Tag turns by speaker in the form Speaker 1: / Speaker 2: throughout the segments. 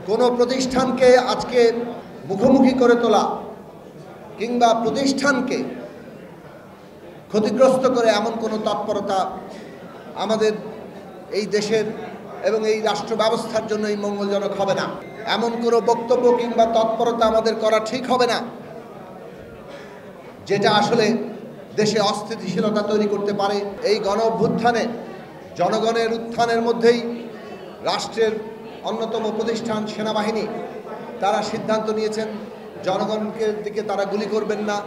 Speaker 1: কোনো প্রতিষ্ঠানকে আজকে মুখোমুখি করে তোলা কিংবা প্রতিষ্ঠানকে ক্ষতিগ্রস্ত করে এমন কোনো তৎপরতা আমাদের এই দেশের এবং এই রাষ্ট্র ব্যবস্থার জন্য এই মঙ্গলজনক হবে না। এমন কোনো বক্তব্য কিংবা তৎপরতা আমাদের করা ঠিক হবে না যেটা আসলে দেশে অস্থিতিশীলতা তৈরি করতে পারে। এই গণ অভ্যুত্থানে জনগণের উত্থানের মধ্যেই রাষ্ট্রের অন্যতম প্রতিষ্ঠান সেনাবাহিনী তারা সিদ্ধান্ত নিয়েছেন জনগণকে দিকে তারা গুলি করবেন না,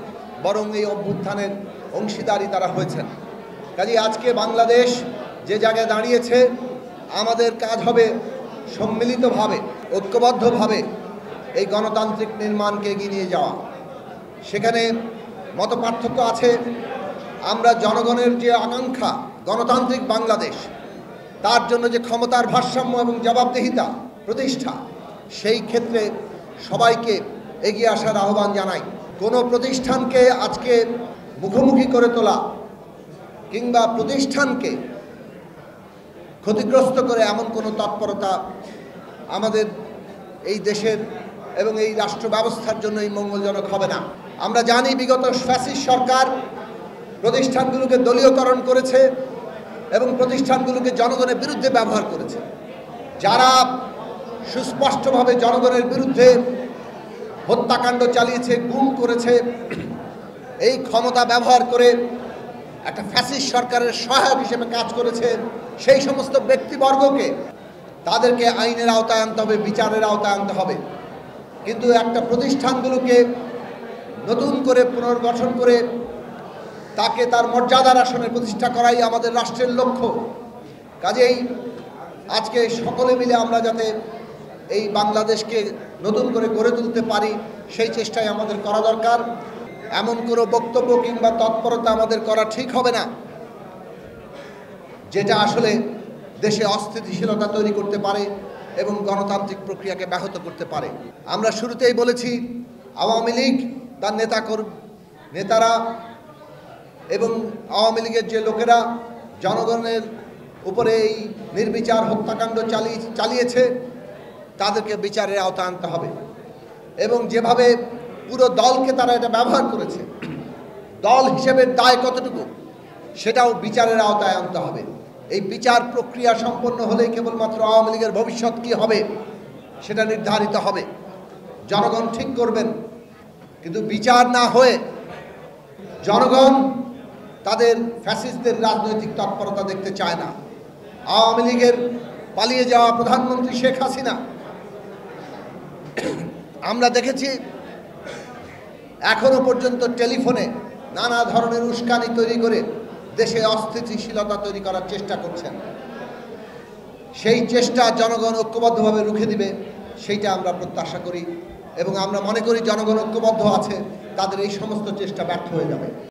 Speaker 1: বরং এই অভ্যুত্থানের অংশীদারী তারা হয়েছেন। কাজেই আজকে বাংলাদেশ যে জায়গায় দাঁড়িয়েছে, আমাদের কাজ হবে সম্মিলিতভাবে ঐক্যবদ্ধভাবে এই গণতান্ত্রিক নির্মাণকে এগিয়ে নিয়ে যাওয়া। সেখানে মতপার্থক্য আছে। আমরা জনগণের যে আকাঙ্ক্ষা গণতান্ত্রিক বাংলাদেশ, তার জন্য যে ক্ষমতার ভারসাম্য এবং জবাবদিহিতা প্রতিষ্ঠা, সেই ক্ষেত্রে সবাইকে এগিয়ে আসার আহ্বান জানাই। কোনো প্রতিষ্ঠানকে আজকে মুখোমুখি করে তোলা কিংবা প্রতিষ্ঠানকে ক্ষতিগ্রস্ত করে এমন কোনো তৎপরতা আমাদের এই দেশের এবং এই রাষ্ট্র ব্যবস্থার জন্য এই মঙ্গলজনক হবে না। আমরা জানি বিগত ফ্যাসিস্ট সরকার প্রতিষ্ঠানগুলোকে দলীয়করণ করেছে এবং প্রতিষ্ঠানগুলোকে জনগণের বিরুদ্ধে ব্যবহার করেছে। যারা সুস্পষ্টভাবে জনগণের বিরুদ্ধে হত্যাকাণ্ড চালিয়েছে, গুম করেছে, এই ক্ষমতা ব্যবহার করে একটা ফ্যাসিস্ট সরকারের সহায়ক হিসেবে কাজ করেছে, সেই সমস্ত ব্যক্তিবর্গকে তাদেরকে আইনের আওতায় আনতে হবে, বিচারের আওতায় আনতে হবে। কিন্তু একটা প্রতিষ্ঠানগুলোকে নতুন করে পুনর্গঠন করে তাকে তার মর্যাদার আসনে প্রতিষ্ঠা করাই আমাদের রাষ্ট্রের লক্ষ্য। কাজেই আজকে সকলে মিলে আমরা যাতে এই বাংলাদেশকে নতুন করে গড়ে তুলতে পারি, সেই চেষ্টাই আমাদের করা দরকার। এমন কোনো বক্তব্য কিংবা তৎপরতা আমাদের করা ঠিক হবে না যেটা আসলে দেশে অস্থিতিশীলতা তৈরি করতে পারে এবং গণতান্ত্রিক প্রক্রিয়াকে ব্যাহত করতে পারে। আমরা শুরুতেই বলেছি, আওয়ামী লীগ তার নেতারা এবং আওয়ামী লীগের যে লোকেরা জনগণের উপরে এই নির্বিচার হত্যাকাণ্ড চালিয়েছে, তাদেরকে বিচারের আওতায় আনতে হবে। এবং যেভাবে পুরো দলকে তারা এটা ব্যবহার করেছে, দল হিসেবে দায় কতটুকু সেটাও বিচারের আওতায় আনতে হবে। এই বিচার প্রক্রিয়া সম্পন্ন হলেই কেবলমাত্র আওয়ামী লীগের ভবিষ্যৎ কী হবে সেটা নির্ধারিত হবে, জনগণ ঠিক করবেন। কিন্তু বিচার না হয়ে জনগণ তাদের ফ্যাসিস্টদের রাজনৈতিক তৎপরতা দেখতে চায় না। আওয়ামী লীগের পালিয়ে যাওয়া প্রধানমন্ত্রী শেখ হাসিনা, আমরা দেখেছি এখনো পর্যন্ত টেলিফোনে নানা ধরনের উস্কানি তৈরি করে দেশে অস্থিতিশীলতা তৈরি করার চেষ্টা করছেন। সেই চেষ্টা জনগণ ঐক্যবদ্ধভাবে রুখে দিবে, সেইটা আমরা প্রত্যাশা করি এবং আমরা মনে করি জনগণ ঐক্যবদ্ধ আছে, তাদের এই সমস্ত চেষ্টা ব্যর্থ হয়ে যাবে।